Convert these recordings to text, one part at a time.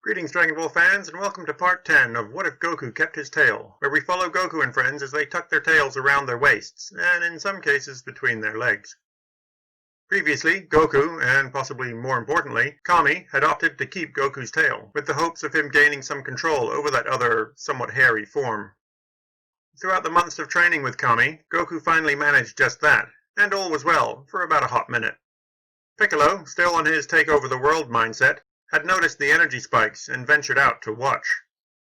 Greetings, Dragon Ball fans, and welcome to Part 10 of What If Goku Kept His Tail, where we follow Goku and friends as they tuck their tails around their waists, and in some cases between their legs. Previously, Goku, and possibly more importantly, Kami, had opted to keep Goku's tail, with the hopes of him gaining some control over that other, somewhat hairy form. Throughout the months of training with Kami, Goku finally managed just that, and all was well, for about a hot minute. Piccolo, still on his take-over-the-world mindset, had noticed the energy spikes and ventured out to watch.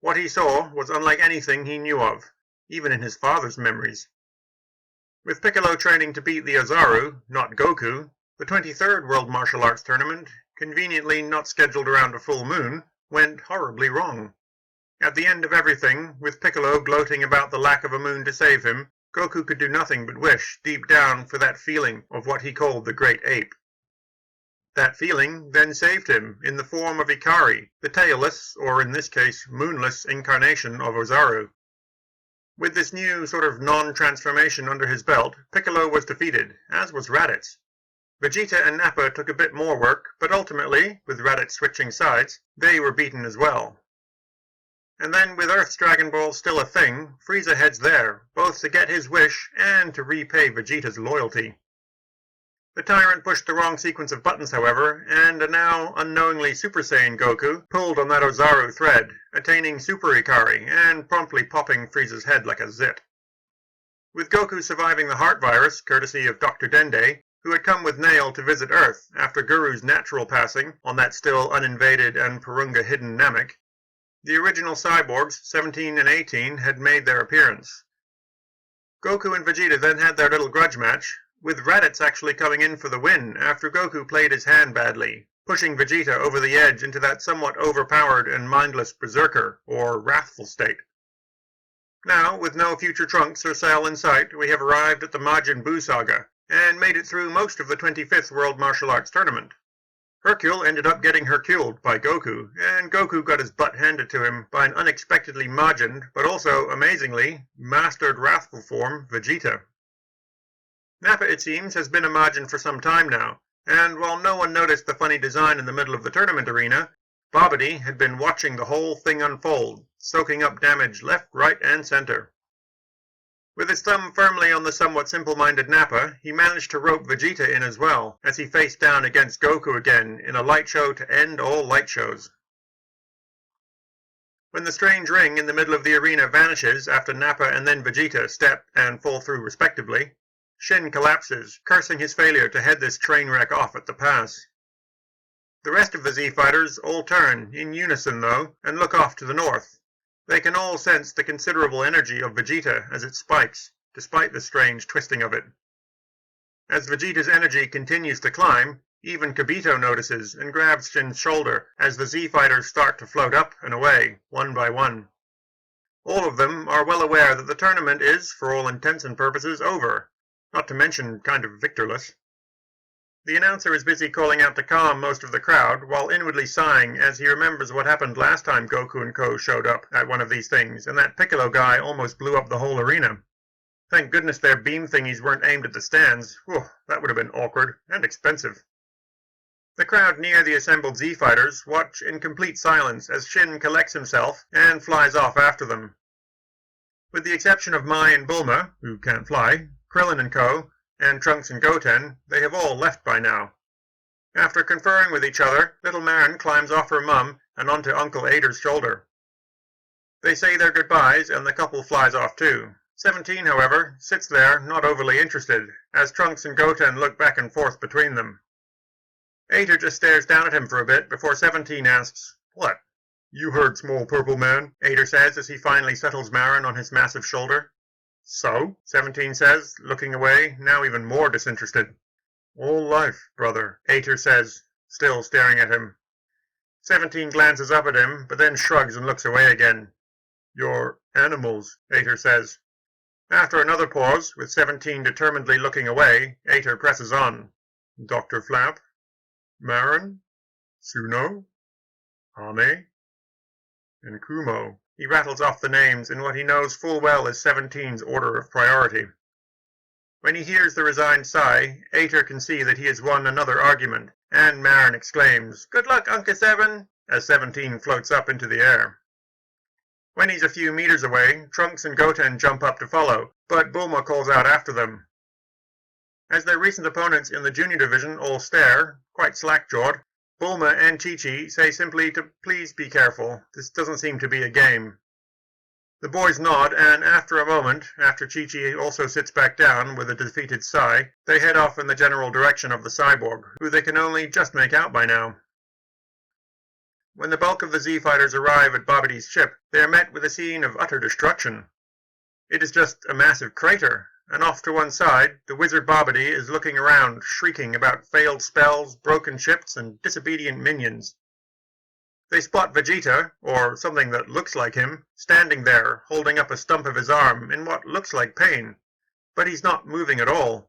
What he saw was unlike anything he knew of, even in his father's memories. With Piccolo training to beat the Ozaru, not Goku, the 23rd World Martial Arts Tournament, conveniently not scheduled around a full moon, went horribly wrong. At the end of everything, with Piccolo gloating about the lack of a moon to save him, Goku could do nothing but wish, deep down, for that feeling of what he called the Great Ape. That feeling then saved him in the form of Ikari, the tailless, or in this case, moonless incarnation of Ozaru. With this new sort of non-transformation under his belt, Piccolo was defeated, as was Raditz. Vegeta and Nappa took a bit more work, but ultimately, with Raditz switching sides, they were beaten as well. And then, with Earth's Dragon Ball still a thing, Frieza heads there, both to get his wish and to repay Vegeta's loyalty. The tyrant pushed the wrong sequence of buttons, however, and a now unknowingly Super Saiyan Goku pulled on that Ozaru thread, attaining Super Ikari and promptly popping Frieza's head like a zit. With Goku surviving the heart virus, courtesy of Dr. Dende, who had come with Nail to visit Earth after Guru's natural passing on that still uninvaded and Purunga-hidden Namek, the original cyborgs, 17 and 18, had made their appearance. Goku and Vegeta then had their little grudge match, with Raditz actually coming in for the win after Goku played his hand badly, pushing Vegeta over the edge into that somewhat overpowered and mindless berserker, or wrathful state. Now, with no future Trunks or Cell in sight, we have arrived at the Majin Buu saga, and made it through most of the 25th World Martial Arts Tournament. Hercule ended up getting Herculed by Goku, and Goku got his butt handed to him by an unexpectedly Majined, but also, amazingly, mastered wrathful form, Vegeta. Nappa, it seems, has been a Majin for some time now, and while no one noticed the funny design in the middle of the tournament arena, Babidi had been watching the whole thing unfold, soaking up damage left, right, and center. With his thumb firmly on the somewhat simple-minded Nappa, he managed to rope Vegeta in as well, as he faced down against Goku again in a light show to end all light shows. When the strange ring in the middle of the arena vanishes after Nappa and then Vegeta step and fall through respectively, Shin collapses, cursing his failure to head this train wreck off at the pass. The rest of the Z-Fighters all turn, in unison though, and look off to the north. They can all sense the considerable energy of Vegeta as it spikes, despite the strange twisting of it. As Vegeta's energy continues to climb, even Kibito notices and grabs Shin's shoulder as the Z-Fighters start to float up and away, one by one. All of them are well aware that the tournament is, for all intents and purposes, over. Not to mention kind of victorless. The announcer is busy calling out to calm most of the crowd, while inwardly sighing as he remembers what happened last time Goku and Co. showed up at one of these things, and that Piccolo guy almost blew up the whole arena. Thank goodness their beam thingies weren't aimed at the stands. Whew, that would have been awkward, and expensive. The crowd near the assembled Z-Fighters watch in complete silence as Shin collects himself and flies off after them. With the exception of Mai and Bulma, who can't fly, Krillin and Co., and Trunks and Goten, they have all left by now. After conferring with each other, little Marin climbs off her mum and onto Uncle Ader's shoulder. They say their goodbyes, and the couple flies off too. 17, however, sits there, not overly interested, as Trunks and Goten look back and forth between them. Ader just stares down at him for a bit before 17 asks, "What?" "You heard, small purple man," Ader says as he finally settles Marin on his massive shoulder. "So?" 17 says, looking away, now even more disinterested. "All life, brother," Ader says, still staring at him. 17 glances up at him, but then shrugs and looks away again. "You're animals," Ader says. After another pause, with 17 determinedly looking away, Ader presses on. "Dr. Flap? Marin? Suno? Ame? And Kumo." He rattles off the names in what he knows full well is 17's order of priority. When he hears the resigned sigh, Ater can see that he has won another argument, and Marin exclaims, "Good luck, Unca 7!" as 17 floats up into the air. When he's a few meters away, Trunks and Goten jump up to follow, but Bulma calls out after them. As their recent opponents in the junior division all stare, quite slack-jawed, Bulma and Chi-Chi say simply to please be careful, this doesn't seem to be a game. The boys nod, and after a moment, after Chi-Chi also sits back down with a defeated sigh, they head off in the general direction of the cyborg, who they can only just make out by now. When the bulk of the Z-Fighters arrive at Babidi's ship, they are met with a scene of utter destruction. It is just a massive crater, and off to one side, the wizard Babidi is looking around, shrieking about failed spells, broken ships, and disobedient minions. They spot Vegeta, or something that looks like him, standing there, holding up a stump of his arm in what looks like pain. But he's not moving at all.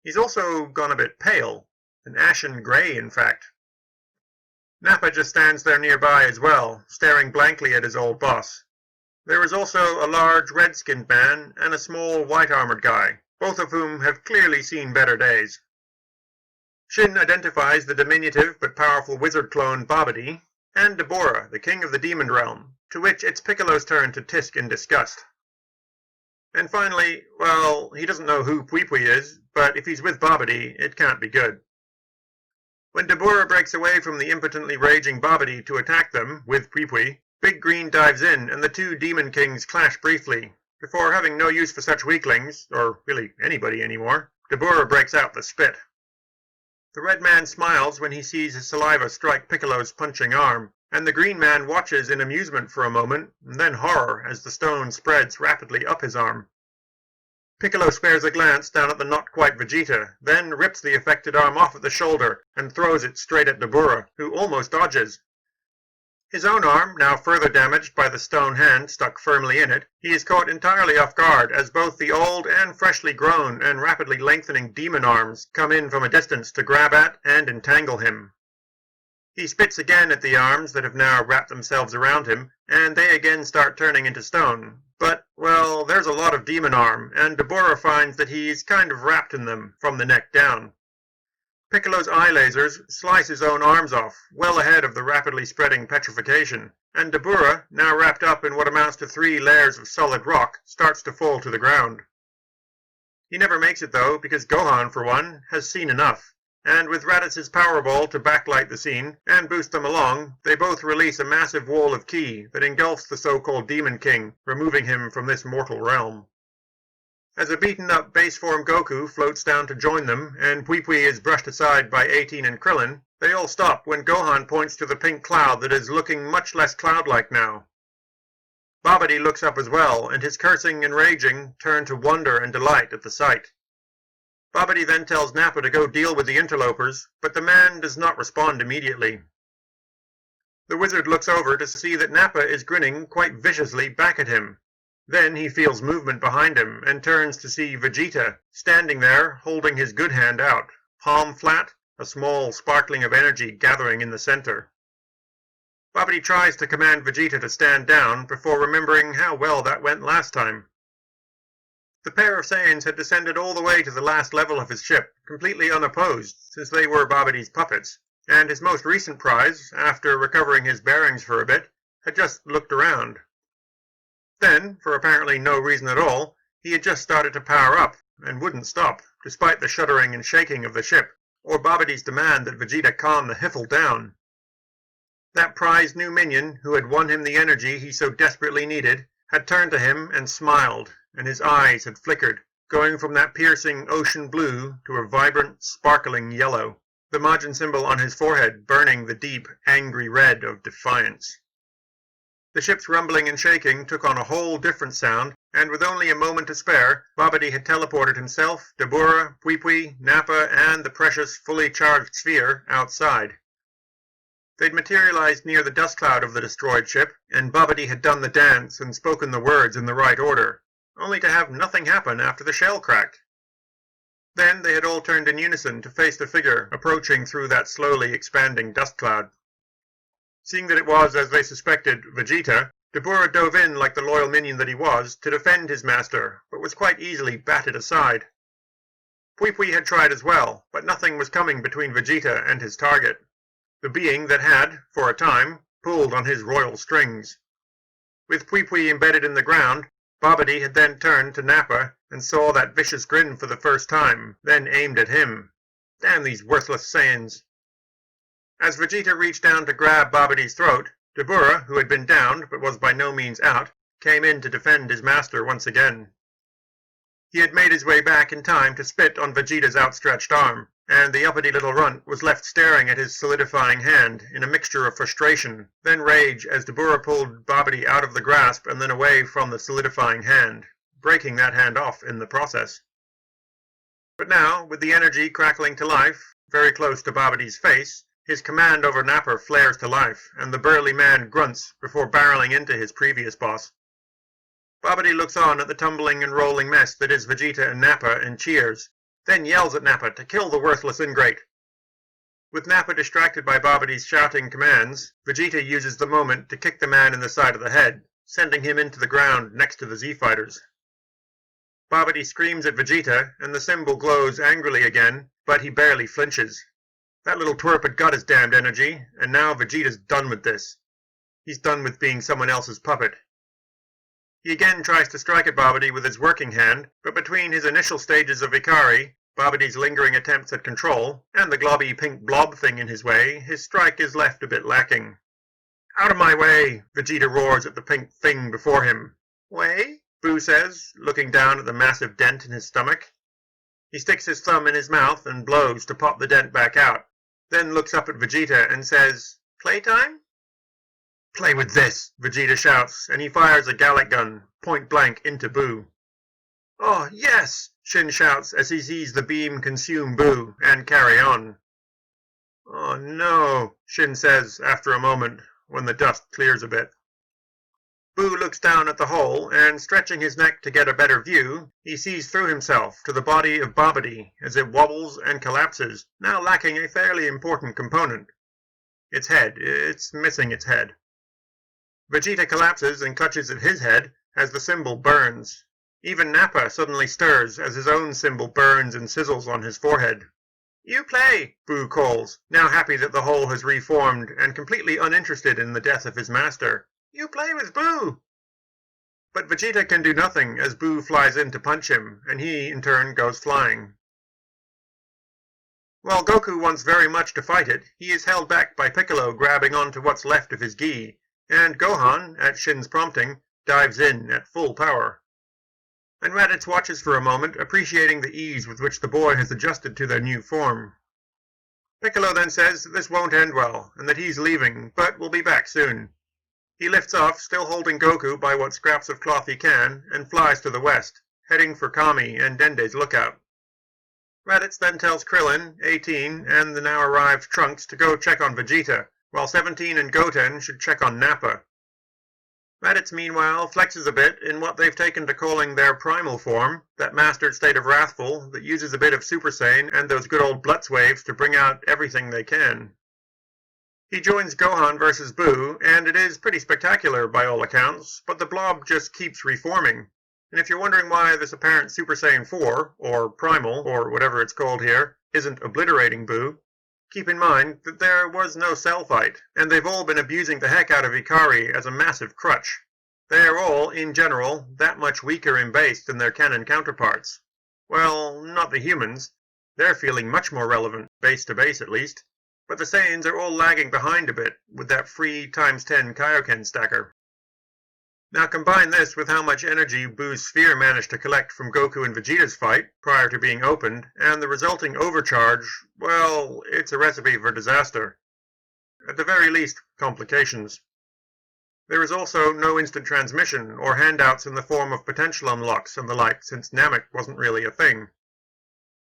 He's also gone a bit pale, an ashen grey, in fact. Nappa just stands there nearby as well, staring blankly at his old boss. There is also a large red-skinned man and a small white-armored guy, both of whom have clearly seen better days. Shin identifies the diminutive but powerful wizard clone Babidi, and Deborah, the king of the demon realm, to which it's Piccolo's turn to tisk in disgust. And finally, well, he doesn't know who Pui is, but if he's with Babidi, it can't be good. When Deborah breaks away from the impotently raging Babidi to attack them, with Pui, Big Green dives in and the two demon kings clash briefly. Before having no use for such weaklings, or really anybody anymore, Deborah breaks out the spit. The red man smiles when he sees his saliva strike Piccolo's punching arm, and the green man watches in amusement for a moment, and then horror as the stone spreads rapidly up his arm. Piccolo spares a glance down at the not-quite Vegeta, then rips the affected arm off at the shoulder and throws it straight at Deborah, who almost dodges. His own arm, now further damaged by the stone hand stuck firmly in it, he is caught entirely off guard as both the old and freshly grown and rapidly lengthening demon arms come in from a distance to grab at and entangle him. He spits again at the arms that have now wrapped themselves around him, and they again start turning into stone. But, well, there's a lot of demon arm, and Deborah finds that he's kind of wrapped in them from the neck down. Piccolo's eye lasers slice his own arms off, well ahead of the rapidly spreading petrification, and Deborah, now wrapped up in what amounts to 3 layers of solid rock, starts to fall to the ground. He never makes it, though, because Gohan, for one, has seen enough, and with Raditz' Power Ball to backlight the scene and boost them along, they both release a massive wall of ki that engulfs the so-called Demon King, removing him from this mortal realm. As a beaten-up base-form Goku floats down to join them, and Pui is brushed aside by 18 and Krillin, they all stop when Gohan points to the pink cloud that is looking much less cloud-like now. Babidi looks up as well, and his cursing and raging turn to wonder and delight at the sight. Babidi then tells Nappa to go deal with the interlopers, but the man does not respond immediately. The wizard looks over to see that Nappa is grinning quite viciously back at him. Then he feels movement behind him and turns to see Vegeta, standing there holding his good hand out, palm flat, a small sparkling of energy gathering in the center. Babidi tries to command Vegeta to stand down before remembering how well that went last time. The pair of Saiyans had descended all the way to the last level of his ship, completely unopposed, since they were Babidi's puppets, and his most recent prize, after recovering his bearings for a bit, had just looked around. Then, for apparently no reason at all, he had just started to power up, and wouldn't stop, despite the shuddering and shaking of the ship, or Babidi's demand that Vegeta calm the Hiffle down. That prized new minion, who had won him the energy he so desperately needed, had turned to him and smiled, and his eyes had flickered, going from that piercing ocean blue to a vibrant, sparkling yellow, the Majin symbol on his forehead burning the deep, angry red of defiance. The ship's rumbling and shaking took on a whole different sound, and with only a moment to spare, Babidi had teleported himself, Deborah, Pui, Nappa, and the precious, fully charged sphere outside. They'd materialized near the dust cloud of the destroyed ship, and Babidi had done the dance and spoken the words in the right order, only to have nothing happen after the shell cracked. Then they had all turned in unison to face the figure approaching through that slowly expanding dust cloud. Seeing that it was, as they suspected, Vegeta, Deborah dove in like the loyal minion that he was to defend his master, but was quite easily batted aside. Pui had tried as well, but nothing was coming between Vegeta and his target. The being that had, for a time, pulled on his royal strings. With Pui embedded in the ground, Babidi had then turned to Nappa and saw that vicious grin for the first time, then aimed at him. Damn these worthless Saiyans. As Vegeta reached down to grab Babidi's throat, Dabura, who had been downed but was by no means out, came in to defend his master once again. He had made his way back in time to spit on Vegeta's outstretched arm, and the uppity little runt was left staring at his solidifying hand in a mixture of frustration, then rage as Dabura pulled Babidi out of the grasp and then away from the solidifying hand, breaking that hand off in the process. But now, with the energy crackling to life, very close to Babidi's face, his command over Nappa flares to life, and the burly man grunts before barreling into his previous boss. Babidi looks on at the tumbling and rolling mess that is Vegeta and Nappa and cheers, then yells at Nappa to kill the worthless ingrate. With Nappa distracted by Babidi's shouting commands, Vegeta uses the moment to kick the man in the side of the head, sending him into the ground next to the Z-Fighters. Babidi screams at Vegeta, and the symbol glows angrily again, but he barely flinches. That little twerp had got his damned energy, and now Vegeta's done with this. He's done with being someone else's puppet. He again tries to strike at Babidi with his working hand, but between his initial stages of Ikari, Babidi's lingering attempts at control, and the globby pink blob thing in his way, his strike is left a bit lacking. "Out of my way!" Vegeta roars at the pink thing before him. "Way?" Boo says, looking down at the massive dent in his stomach. He sticks his thumb in his mouth and blows to pop the dent back out, then looks up at Vegeta and says, "Playtime?" "Play with this!" Vegeta shouts, and he fires a Gallic gun, point blank into Boo. "Oh, yes!" Shin shouts as he sees the beam consume Boo, and carry on. "Oh no," Shin says after a moment, when the dust clears a bit. Boo looks down at the hole, and stretching his neck to get a better view, he sees through himself to the body of Babidi as it wobbles and collapses, now lacking a fairly important component. Its head. It's missing its head. Vegeta collapses and clutches at his head as the symbol burns. Even Nappa suddenly stirs as his own symbol burns and sizzles on his forehead. "You play," Boo calls, now happy that the hole has reformed and completely uninterested in the death of his master. "You play with Boo!" But Vegeta can do nothing as Boo flies in to punch him, and he, in turn, goes flying. While Goku wants very much to fight it, he is held back by Piccolo grabbing onto what's left of his gi, and Gohan, at Shin's prompting, dives in at full power. And Raditz watches for a moment, appreciating the ease with which the boy has adjusted to their new form. Piccolo then says that this won't end well, and that he's leaving, but will be back soon. He lifts off, still holding Goku by what scraps of cloth he can, and flies to the west, heading for Kami and Dende's lookout. Raditz then tells Krillin, 18, and the now arrived Trunks to go check on Vegeta, while 17 and Goten should check on Nappa. Raditz meanwhile flexes a bit in what they've taken to calling their primal form, that mastered state of Wrathful that uses a bit of Super Saiyan and those good old Blutz waves to bring out everything they can. He joins Gohan versus Boo, and it is pretty spectacular by all accounts, but the blob just keeps reforming. And if you're wondering why this apparent Super Saiyan 4, or Primal, or whatever it's called here, isn't obliterating Boo, keep in mind that there was no cell fight, and they've all been abusing the heck out of Ikari as a massive crutch. They are all, in general, that much weaker in base than their canon counterparts. Well, not the humans. They're feeling much more relevant, base to base at least. But the Saiyans are all lagging behind a bit with that free ×10 Kaioken stacker. Now combine this with how much energy Boo's sphere managed to collect from Goku and Vegeta's fight prior to being opened, and the resulting overcharge, well, it's a recipe for disaster. At the very least, complications. There is also no instant transmission or handouts in the form of potential unlocks and the like, since Namek wasn't really a thing.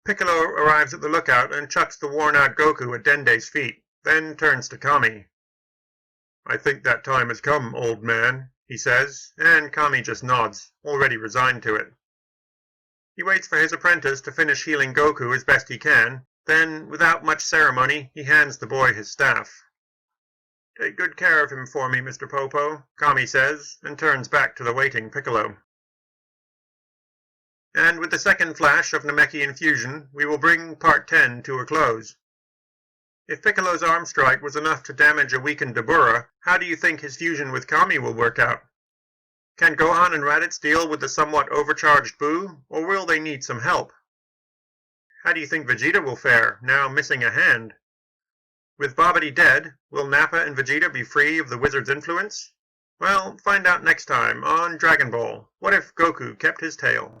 Piccolo arrives at the lookout and chucks the worn-out Goku at Dende's feet, then turns to Kami. "I think that time has come, old man," he says, and Kami just nods, already resigned to it. He waits for his apprentice to finish healing Goku as best he can, then, without much ceremony, he hands the boy his staff. "Take good care of him for me, Mr. Popo," Kami says, and turns back to the waiting Piccolo. And with the second flash of Namekian fusion, we will bring Part 10 to a close. If Piccolo's arm strike was enough to damage a weakened Dabura, how do you think his fusion with Kami will work out? Can Gohan and Raditz deal with the somewhat overcharged Buu, or will they need some help? How do you think Vegeta will fare, now missing a hand? With Babidi dead, will Nappa and Vegeta be free of the wizard's influence? Well, find out next time on Dragon Ball. What if Goku kept his tail?